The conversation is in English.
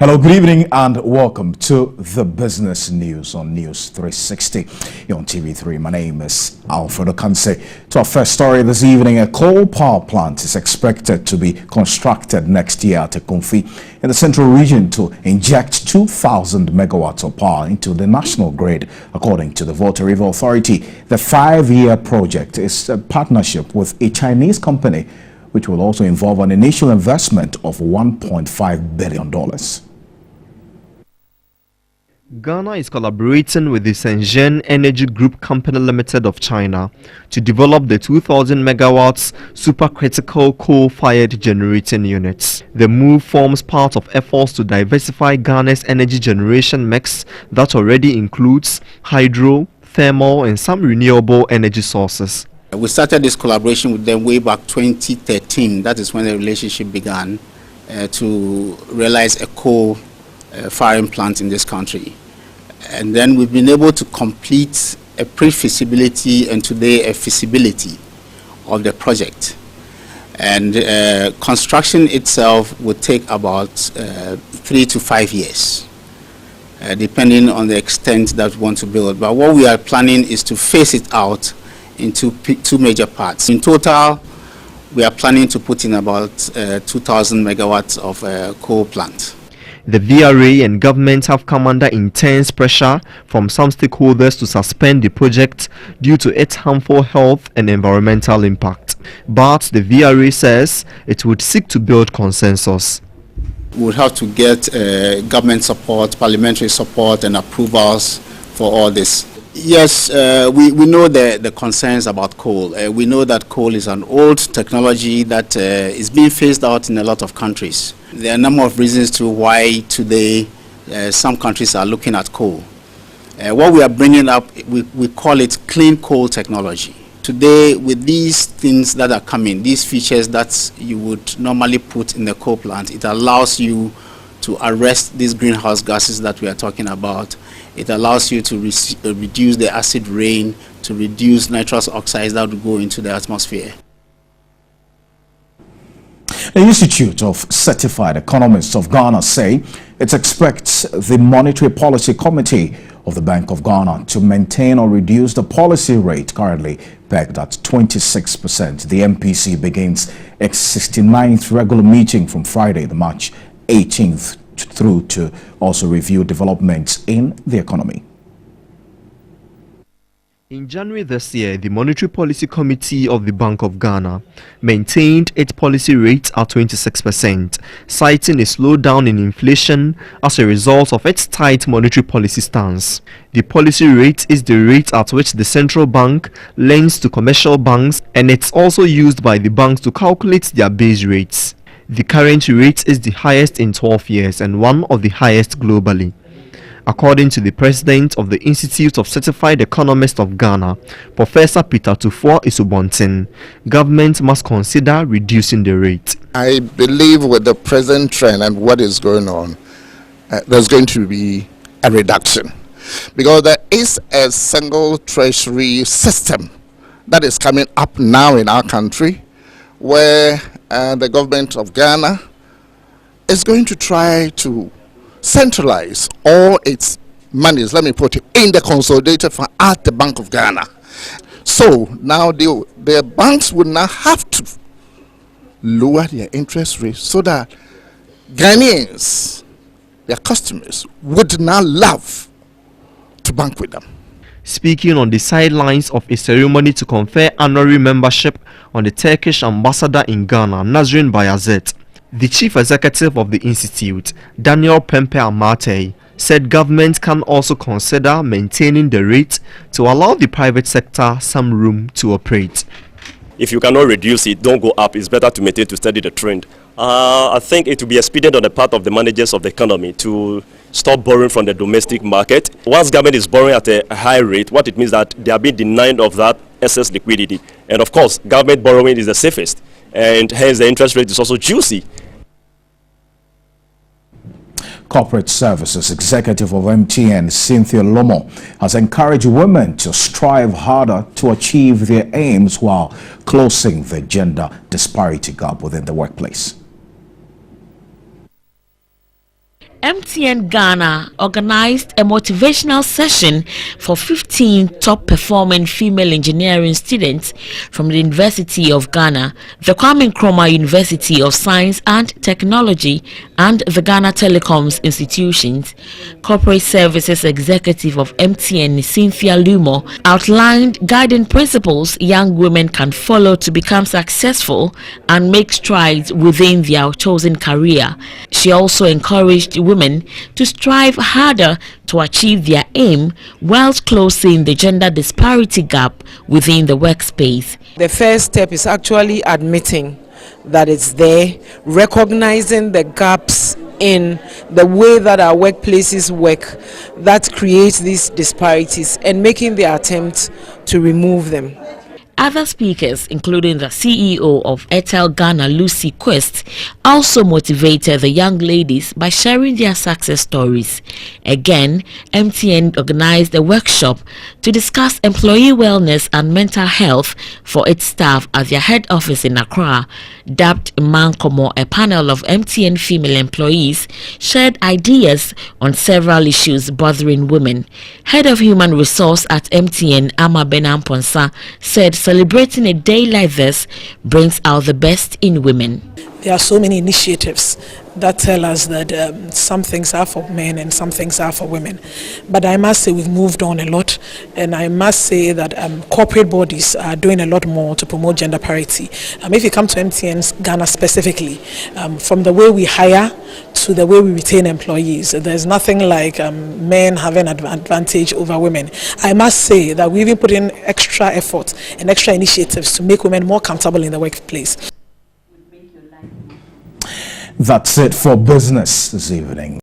Hello, good evening and welcome to the business news on News 360 here on TV3. My name is Alfredo Kanse. To our first story this evening, a coal power plant is expected to be constructed next year at Ekonfi in the central region to inject 2,000 megawatts of power into the national grid, according to the Volta River Authority. The 5-year project is a partnership with a Chinese company, which will also involve an initial investment of $1.5 billion. Ghana is collaborating with the Shenzhen Energy Group Company Limited of China to develop the 2,000 megawatts supercritical coal-fired generating units. The move forms part of efforts to diversify Ghana's energy generation mix that already includes hydro, thermal, and some renewable energy sources. We started this collaboration with them way back 2013. That is when the relationship began to realize a coal firing plant in this country. And then we've been able to complete a pre-feasibility and today a feasibility of the project. And construction itself would take about 3 to 5 years, depending on the extent that we want to build. But what we are planning is to phase it out into two major parts. In total, we are planning to put in about 2,000 megawatts of coal plant. The VRA and government have come under intense pressure from some stakeholders to suspend the project due to its harmful health and environmental impact. But the VRA says it would seek to build consensus. We would have to get government support, parliamentary support and approvals for all this. Yes, we know the concerns about coal. We know that coal is an old technology that is being phased out in a lot of countries. There are a number of reasons to why today some countries are looking at coal. What we are bringing up, we call it clean coal technology. Today, with these things that are coming, these features that you would normally put in the coal plant, it allows you to arrest these greenhouse gases that we are talking about. It allows you to reduce the acid rain, to reduce nitrous oxides that would go into the atmosphere. The Institute of Certified Economists of Ghana say it expects the Monetary Policy Committee of the Bank of Ghana to maintain or reduce the policy rate currently pegged at 26%. The MPC begins its 69th regular meeting from Friday, the March 18th, through to also review developments in the economy. In January this year, the Monetary Policy Committee of the Bank of Ghana maintained its policy rate at 26%, citing a slowdown in inflation as a result of its tight monetary policy stance. The policy rate is the rate at which the central bank lends to commercial banks, and it's also used by the banks to calculate their base rates. The current rate is the highest in 12 years and one of the highest globally. According to the president of the Institute of Certified Economists of Ghana, Professor Peter Tufo Isobontin, government must consider reducing the rate. I believe with the present trend and what is going on, there's going to be a reduction. Because there is a single treasury system that is coming up now in our country, where the government of Ghana is going to try to centralize all its monies, let me put it, in the consolidated fund at the Bank of Ghana. So now the banks would now have to lower their interest rates so that Ghanaians, their customers, would now love to bank with them. Speaking on the sidelines of a ceremony to confer honorary membership on the Turkish ambassador in Ghana, Nazrin Bayazet, the chief executive of the institute, Daniel Pempe Amate, said government can also consider maintaining the rate to allow the private sector some room to operate. If you cannot reduce it, don't go up. It's better to maintain, to study the trend. I think it will be expedient on the part of the managers of the economy to stop borrowing from the domestic market. Once government is borrowing at a high rate, what it means that they are being denied of that excess liquidity. And of course, government borrowing is the safest, and hence the interest rate is also juicy. Corporate Services Executive of MTN, Cynthia Lomo, has encouraged women to strive harder to achieve their aims while closing the gender disparity gap within the workplace. MTN Ghana organized a motivational session for 15 top-performing female engineering students from the University of Ghana, the Kwame Nkrumah University of Science and Technology, and the Ghana Telecoms Institutions. Corporate Services Executive of MTN, Cynthia Lumo, outlined guiding principles young women can follow to become successful and make strides within their chosen career. She also encouraged women to strive harder to achieve their aim whilst closing the gender disparity gap within the workspace. The first step is actually admitting that it's there, recognizing the gaps in the way that our workplaces work that creates these disparities and making the attempt to remove them. Other speakers, including the CEO of Airtel Ghana, Lucy Quest, also motivated the young ladies by sharing their success stories. Again, MTN organized a workshop to discuss employee wellness and mental health for its staff at their head office in Accra. Dubbed Mankomo, a panel of MTN female employees shared ideas on several issues bothering women. Head of Human Resource at MTN, Ama Benamponsa, said celebrating a day like this brings out the best in women. There are so many initiatives that tell us that some things are for men and some things are for women. But I must say we've moved on a lot, and I must say that corporate bodies are doing a lot more to promote gender parity. If you come to MTN Ghana specifically, from the way we hire to the way we retain employees, there's nothing like men having an advantage over women. I must say that we even put in extra effort and extra initiatives to make women more comfortable in the workplace. That's it for business this evening.